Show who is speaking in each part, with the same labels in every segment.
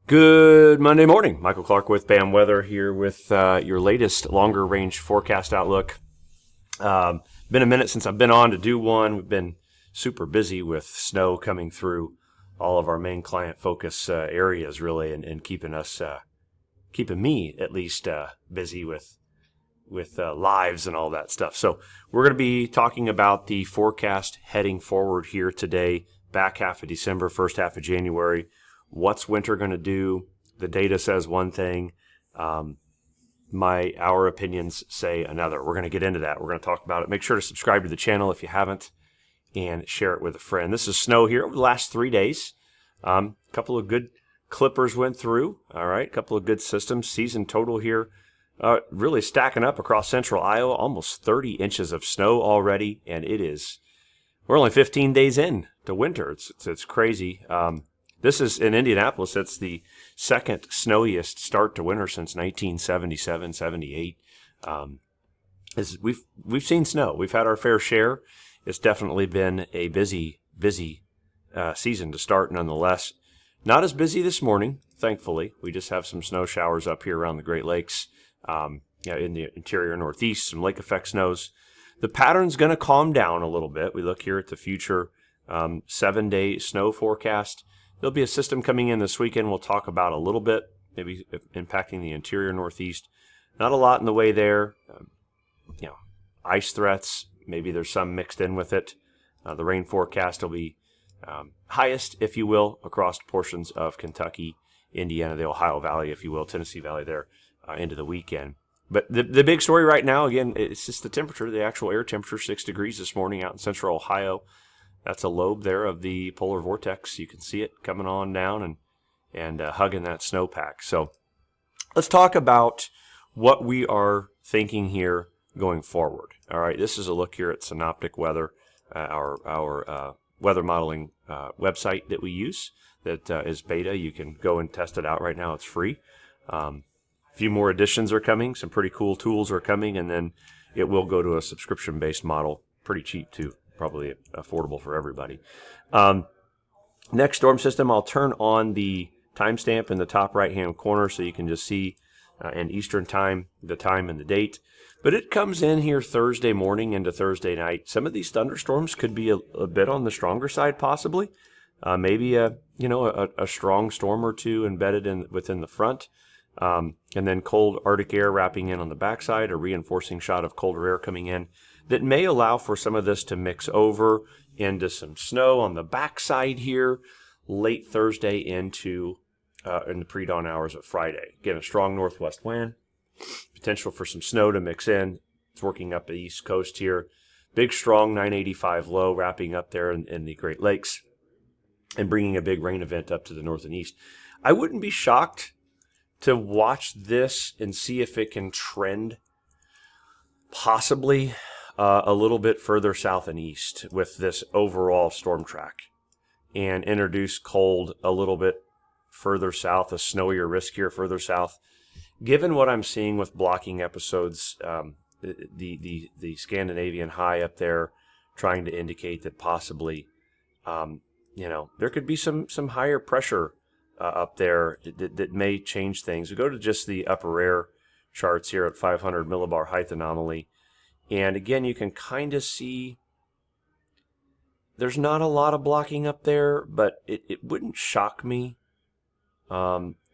Speaker 1: Good Monday morning. Michael Clark with BAM Weather here with your latest longer range forecast outlook. Been a minute since I've been on to do one. We've been super busy with snow coming through all of our main client focus areas, really, and keeping me at least busy with lives and all that stuff. So we're going to be talking about the forecast heading forward here today, back half of December, first half of January. What's winter going to do? The data says one thing. Our opinions say another. We're going to get into that. We're going to talk about it. Make sure to subscribe to the channel if you haven't and share it with a friend. This is snow here over the last 3 days. A couple of good clippers went through. All right. A couple of good systems. Season total here really stacking up across central Iowa. Almost 30 inches of snow already. And we're only 15 days in to winter. It's crazy. This is in Indianapolis. It's the second snowiest start to winter since 1977, 78. We've seen snow. We've had our fair share. It's definitely been a busy season to start. Nonetheless, not as busy this morning. Thankfully, we just have some snow showers up here around the Great Lakes, in the interior Northeast. Some lake effect snows. The pattern's going to calm down a little bit. We look here at the future 7-day snow forecast. There'll be a system coming in this weekend we'll talk about a little bit, maybe impacting the interior Northeast. Not a lot in the way there. Ice threats, maybe there's some mixed in with it. The rain forecast will be highest, if you will, across portions of Kentucky, Indiana, the Ohio Valley, if you will, Tennessee Valley there into the weekend. But the big story right now, again, it's just the temperature, the actual air temperature, 6 degrees this morning out in central Ohio. That's a lobe there of the polar vortex. You can see it coming on down and hugging that snowpack. So let's talk about what we are thinking here going forward. All right, this is a look here at Synoptic Weather, our weather modeling website that we use that is beta. You can go and test it out right now. It's free. A few more additions are coming. Some pretty cool tools are coming, and then it will go to a subscription-based model. Pretty cheap, too. Probably affordable for everybody. Next storm system, I'll turn on the timestamp in the top right-hand corner so you can just see in Eastern time, the time and the date. But it comes in here Thursday morning into Thursday night. Some of these thunderstorms could be a bit on the stronger side, possibly. Maybe a strong storm or two embedded within the front. And then cold Arctic air wrapping in on the backside, a reinforcing shot of colder air coming in that may allow for some of this to mix over into some snow on the backside here late Thursday into in the pre-dawn hours of Friday. Again, a strong northwest wind, potential for some snow to mix in. It's working up the east coast here. Big, strong 985 low wrapping up there in the Great Lakes and bringing a big rain event up to the north and east. I wouldn't be shocked to watch this and see if it can trend possibly a little bit further south and east with this overall storm track and introduce cold a little bit further south, a snowier, riskier further south. Given what I'm seeing with blocking episodes, the Scandinavian high up there trying to indicate that possibly, there could be some higher pressure up there that may change things. We go to just the upper air charts here at 500 millibar height anomaly. And again, you can kind of see there's not a lot of blocking up there, but it wouldn't shock me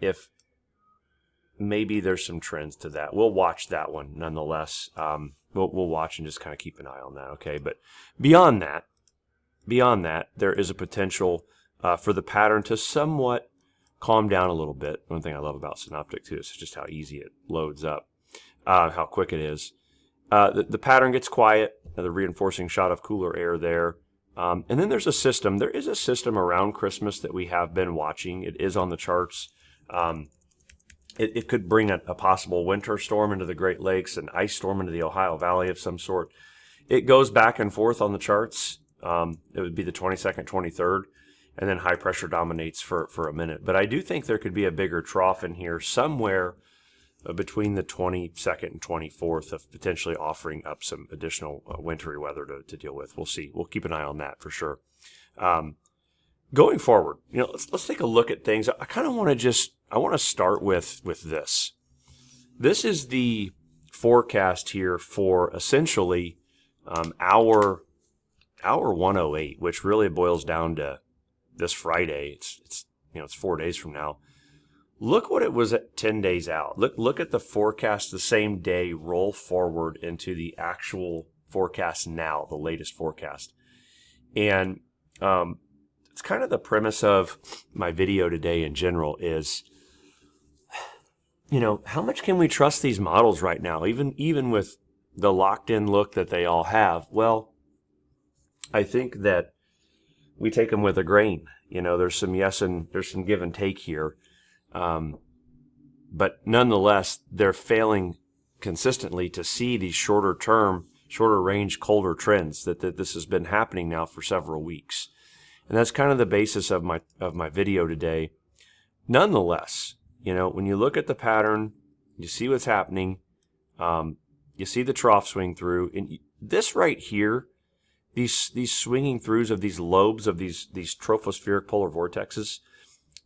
Speaker 1: if maybe there's some trends to that. We'll watch that one nonetheless. We'll watch and just kind of keep an eye on that, okay? But beyond that, there is a potential for the pattern to somewhat calm down a little bit. One thing I love about Synoptic, too, is just how easy it loads up, how quick it is. The pattern gets quiet, the reinforcing shot of cooler air there. And then there's a system. There is a system around Christmas that we have been watching. It is on the charts. It could bring a possible winter storm into the Great Lakes, an ice storm into the Ohio Valley of some sort. It goes back and forth on the charts. It would be the 22nd, 23rd, and then high pressure dominates for a minute. But I do think there could be a bigger trough in here somewhere between the 22nd and 24th of potentially offering up some additional wintry weather to deal with. We'll see. We'll keep an eye on that for sure. Going forward, let's take a look at things. I kind of want to start with this. This is the forecast here for essentially our 108, which really boils down to this Friday. It's 4 days from now. Look what it was at 10 days out. Look at the forecast the same day roll forward into the actual forecast now, the latest forecast. And it's kind of the premise of my video today in general is, how much can we trust these models right now, even with the locked-in look that they all have? Well, I think that we take them with a grain. There's some yes and there's some give and take here. But nonetheless, they're failing consistently to see these shorter range, colder trends that this has been happening now for several weeks. And that's kind of the basis of my video today. Nonetheless, when you look at the pattern, you see what's happening, you see the trough swing through, and this right here, these swinging throughs of these lobes of these tropospheric polar vortexes,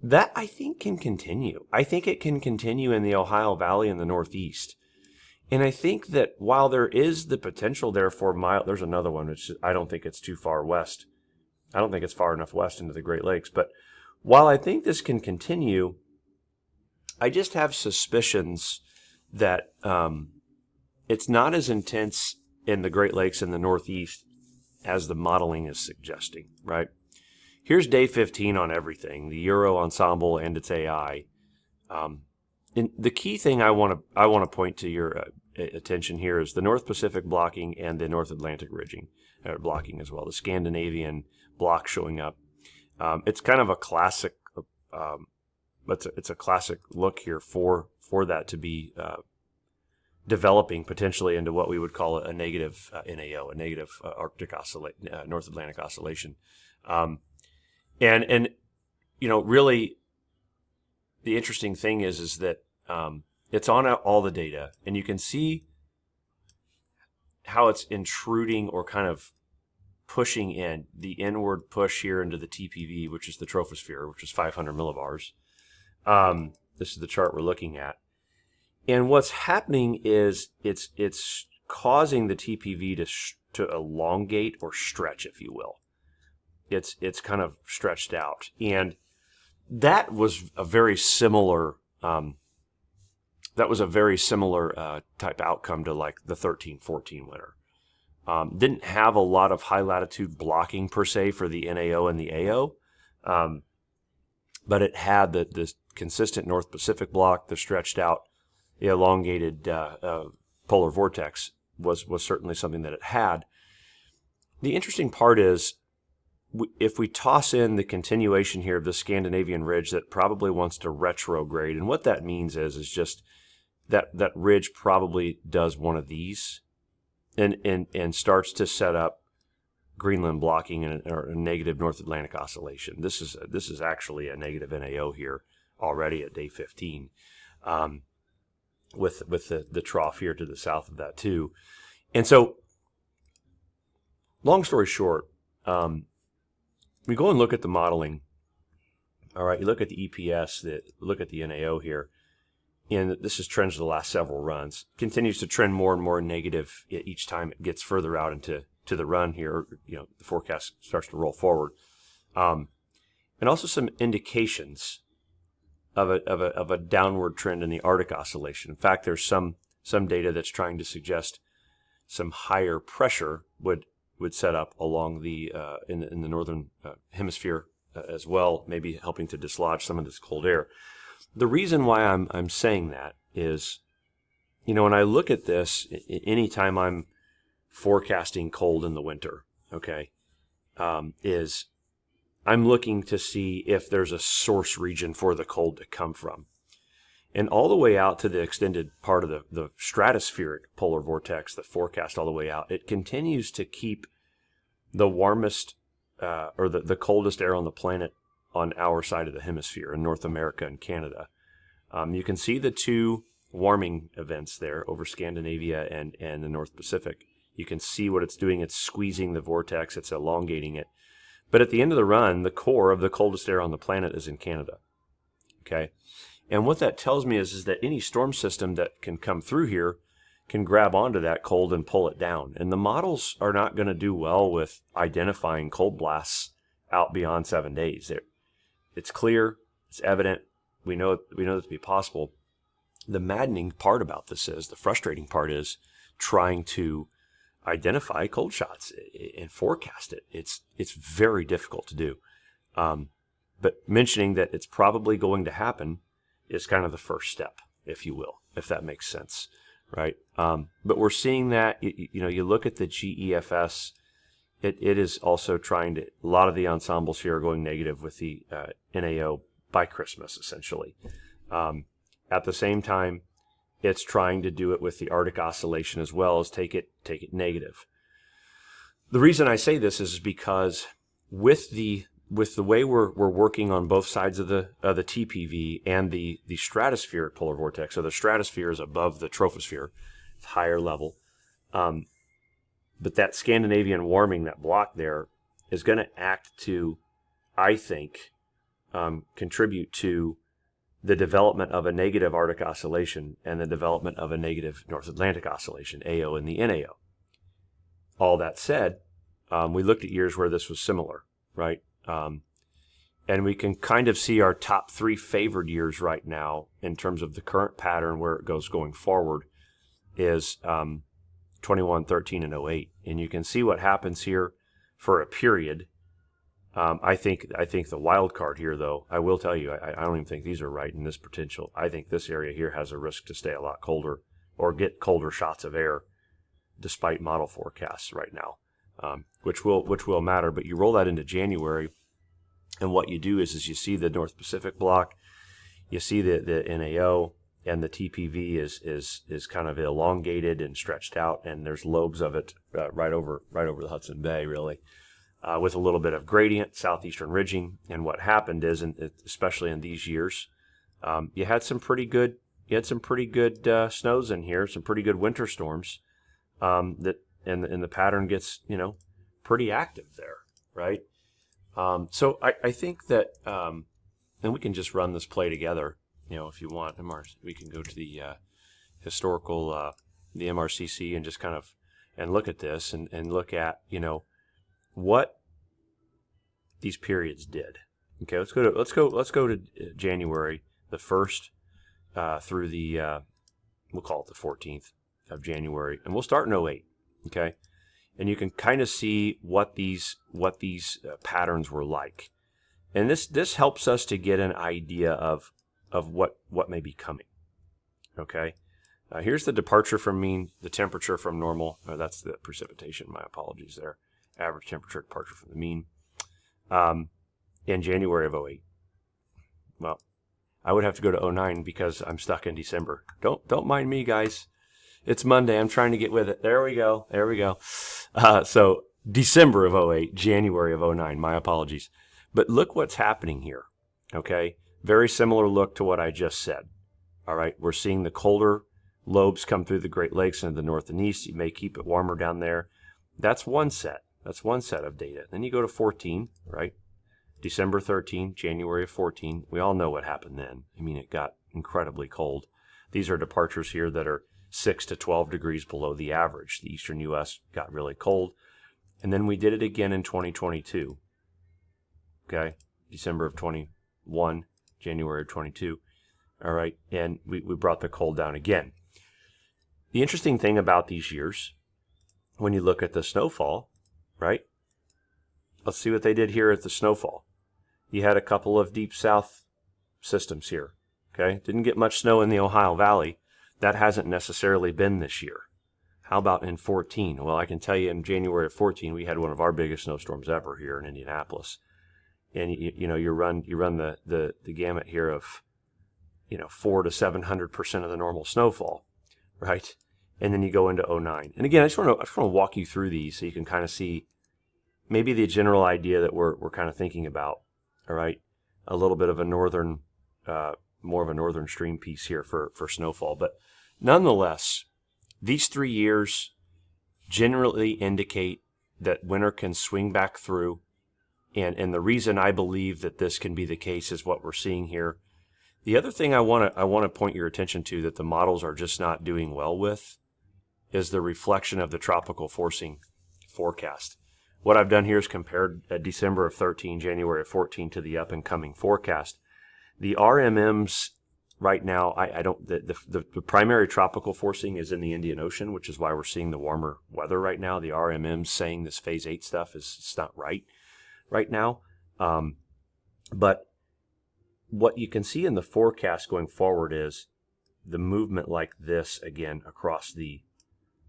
Speaker 1: that I think can continue. I think it can continue in the Ohio Valley and the Northeast. And I think that while there is the potential there for there's another one, which I don't think it's too far west. I don't think it's far enough west into the Great Lakes. But while I think this can continue, I just have suspicions that it's not as intense in the Great Lakes and the Northeast as the modeling is suggesting, right? Here's day 15 on everything, the Euro ensemble and its AI. And the key thing I want to point to your attention here is the North Pacific blocking and the North Atlantic ridging blocking as well. The Scandinavian block showing up. It's kind of a classic. It's a classic look here for that to be developing potentially into what we would call a negative NAO, a negative North Atlantic oscillation. And really, the interesting thing is that it's on all the data, and you can see how it's intruding or kind of pushing in the inward push here into the TPV, which is the troposphere, which is 500 millibars. This is the chart we're looking at, and what's happening is it's causing the TPV to elongate or stretch, if you will. It's kind of stretched out, and that was a very similar type outcome to like the 13-14 winter. Didn't have a lot of high latitude blocking per se for the NAO and the AO, but it had the consistent North Pacific block, the stretched out, the elongated polar vortex was certainly something that it had. The interesting part is, if we toss in the continuation here of the Scandinavian ridge that probably wants to retrograde, and what that means is just that ridge probably does one of these and starts to set up Greenland blocking or a negative North Atlantic oscillation. This is actually a negative NAO here already at day 15, with the trough here to the south of that too. And so, long story short, we go and look at the modeling. All right, you look at the EPS, look at the NAO here, and this is trends of the last several runs. Continues to trend more and more negative each time it gets further out into the run here. The forecast starts to roll forward, and also some indications of a downward trend in the Arctic oscillation. In fact, there's some data that's trying to suggest some higher pressure would set up along the in the northern hemisphere as well, maybe helping to dislodge some of this cold air. The reason why I'm saying that is, when I look at this, anytime I'm forecasting cold in the winter, okay, is I'm looking to see if there's a source region for the cold to come from. And all the way out to the extended part of the stratospheric polar vortex, the forecast all the way out, it continues to keep the warmest or the coldest air on the planet on our side of the hemisphere in North America and Canada. You can see the two warming events there over Scandinavia and the North Pacific. You can see what it's doing. It's squeezing the vortex. It's elongating it. But at the end of the run, the core of the coldest air on the planet is in Canada. Okay. And what that tells me is that any storm system that can come through here can grab onto that cold and pull it down. And the models are not going to do well with identifying cold blasts out beyond 7 days. It's clear, it's evident, we know it to be possible. The maddening part about this is, the frustrating part is trying to identify cold shots and forecast it. It's very difficult to do. But mentioning that it's probably going to happen is kind of the first step, if you will, if that makes sense, right? But we're seeing that, you look at the GEFS, it is also trying to, a lot of the ensembles here are going negative with the NAO by Christmas, essentially. At the same time, it's trying to do it with the Arctic Oscillation as well, as take it negative. The reason I say this is because with the way we're working on both sides of the TPV and the stratospheric polar vortex, so the stratosphere is above the troposphere, it's higher level. But that Scandinavian warming, that block there, is going to act to, I think, contribute to the development of a negative Arctic Oscillation and the development of a negative North Atlantic Oscillation, AO and the NAO. All that said, we looked at years where this was similar, right? And we can kind of see our top 3 favored years right now in terms of the current pattern where it goes going forward is 21, 13, and 08. And you can see what happens here for a period. I think the wild card here, though, I will tell you, I don't even think these are right in this potential. I think this area here has a risk to stay a lot colder or get colder shots of air despite model forecasts right now, which will matter. But you roll that into January, and what you do is you see the North Pacific block, you see the NAO, and the TPV is kind of elongated and stretched out, and there's lobes of it right over the Hudson Bay, really. With a little bit of gradient, southeastern ridging. And what happened is, especially in these years, you had some pretty good snows in here, some pretty good winter storms. And the pattern gets pretty active there, right? So I think that, and we can just run this play together, if you want. We can go to the historical, the MRCC, and just kind of and look at this and look at what these periods did. Okay, let's go to January the 1st through the we'll call it the 14th of January, and we'll start in 08. Okay, and you can kind of see what these patterns were like, and this helps us to get an idea of what may be coming. Okay, here's the departure from mean, the temperature from normal. That's the precipitation. My apologies there. Average temperature departure from the mean in January of 08. Well, I would have to go to 09 because I'm stuck in December. Don't mind me, guys. It's Monday. I'm trying to get with it. There we go. So December of 08, January of 09. My apologies. But look what's happening here. Okay, very similar look to what I just said. All right, we're seeing the colder lobes come through the Great Lakes into the north and east. You may keep it warmer down there. That's one set. That's one set of data. Then you go to 14, right? December 13, January of 14. We all know what happened then. I mean, it got incredibly cold. These are departures here that are 6 to 12 degrees below the average. The eastern U.S. got really cold. And then we did it again in 2022. Okay? December of 21, January of 22. All right? And we brought the cold down again. The interesting thing about these years, when you look at the snowfall, right? Let's see what they did here at the snowfall. You had a couple of deep south systems here. Okay? Didn't get much snow in the Ohio Valley. That hasn't necessarily been this year. How about in 14? Well, I can tell you in January of 14, we had one of our biggest snowstorms ever here in Indianapolis. And you run the gamut here of 400 to 700% of the normal snowfall, right? And then you go into 09. And again, I just want to walk you through these so you can kind of see maybe the general idea that we're kind of thinking about. All right, a little bit of a northern, more of a northern stream piece here for snowfall, but nonetheless, these 3 years generally indicate that winter can swing back through And the reason I believe that this can be the case is what we're seeing here. The other thing I want to point your attention to that the models are just not doing well with is the reflection of the tropical forcing forecast. What I've done here is compared December of 13, January of 14 to the up and coming forecast. The RMMs right now, the primary tropical forcing is in the Indian Ocean, which is why we're seeing the warmer weather right now. The RMMs saying this phase 8 stuff is not right now. But what you can see in the forecast going forward is the movement like this again across the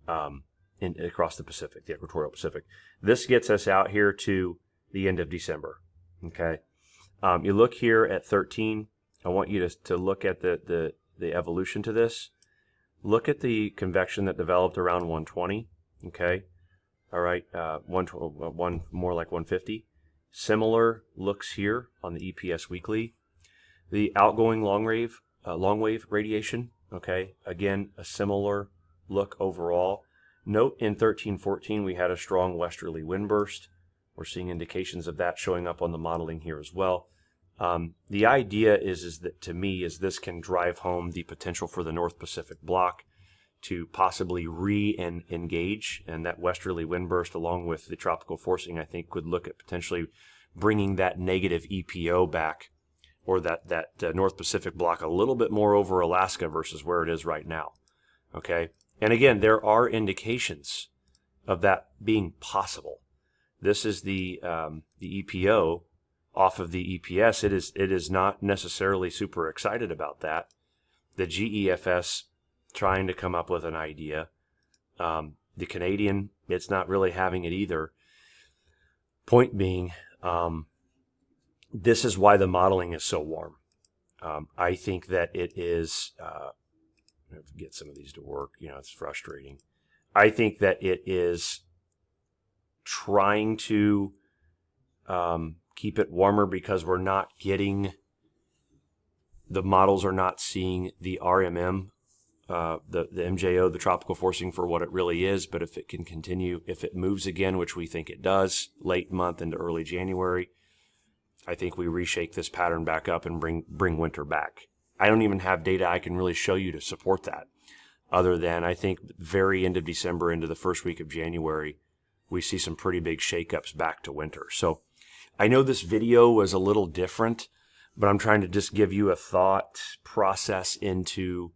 Speaker 1: Pacific, the equatorial Pacific. This gets us out here to the end of December. Okay, you look here at 13. I want you to look at the evolution to this. Look at the convection that developed around 120. Okay, all right, one more like 150. Similar looks here on the EPS weekly. The outgoing long wave radiation, okay, again, a similar look overall. Note in 13-14 we had a strong westerly wind burst. We're seeing indications of that showing up on the modeling here as well. The idea is that, to me, is this can drive home the potential for the North Pacific block to possibly re-engage, and that westerly wind burst along with the tropical forcing, I think, could look at potentially bringing that negative EPO back, or that North Pacific block a little bit more over Alaska versus where it is right now. Okay, and again, there are indications of that being possible. This is the EPO off of the EPS. It is not necessarily super excited about that. The GEFS trying to come up with an idea. The Canadian, it's not really having it either. Point being, this is why the modeling is so warm. I think that it is, I have to get some of these to work, it's frustrating. I think that it is trying to keep it warmer because we're not getting, the models are not seeing the RMM, the MJO, the tropical forcing for what it really is. But if it can continue, if it moves again, which we think it does, late month into early January, I think we reshake this pattern back up and bring winter back. I don't even have data I can really show you to support that, other than I think very end of December into the first week of January, we see some pretty big shakeups back to winter. So I know this video was a little different, but I'm trying to just give you a thought process into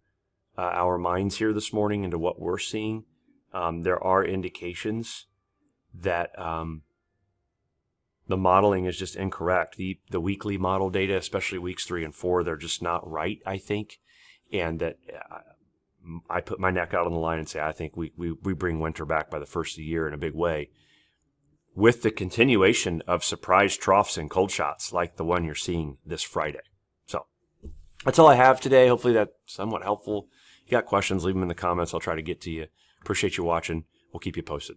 Speaker 1: our minds here this morning, into what we're seeing. There are indications that the modeling is just incorrect. The weekly model data, especially weeks 3 and 4, they're just not right, I think. And that I put my neck out on the line and say, I think we bring winter back by the first of the year in a big way, with the continuation of surprise troughs and cold shots like the one you're seeing this Friday. So that's all I have today. Hopefully that's somewhat helpful. If you got questions, leave them in the comments. I'll try to get to you. Appreciate you watching. We'll keep you posted.